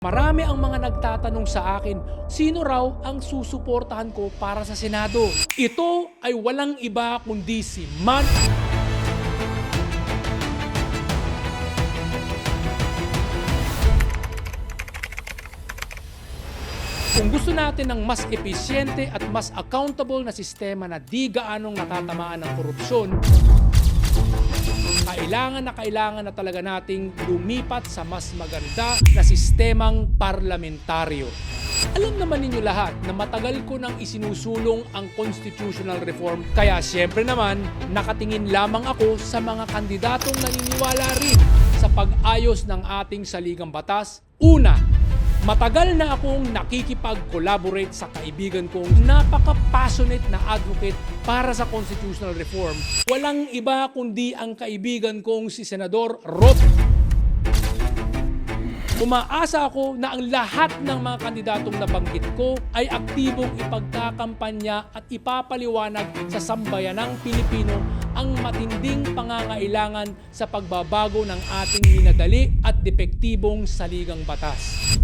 Marami ang mga nagtatanong sa akin, sino raw ang susuportahan ko para sa Senado? Ito ay walang iba kundi si Kung gusto natin ng mas episyente at mas accountable na sistema na di gaanong natatamaan ng korupsyon, kailangan na talaga nating lumipat sa mas maganda na sistemang parlamentaryo. Alam naman ninyo lahat na matagal ko nang isinusulong ang constitutional reform, kaya siyempre naman nakatingin lamang ako sa mga kandidatong naniniwala rin sa pag-ayos ng ating saligang batas. Una, matagal na akong nakikipag-collaborate sa kaibigan kong napaka-passionate na advocate para sa constitutional reform. Walang iba kundi ang kaibigan kong si Senador Rot. Umaasa ako na ang lahat ng mga kandidatong nabanggit ko ay aktibong ipagkakampanya at ipapaliwanag sa sambayanang Pilipino ang matinding pangangailangan sa pagbabago ng ating minadali at depektibong saligang batas.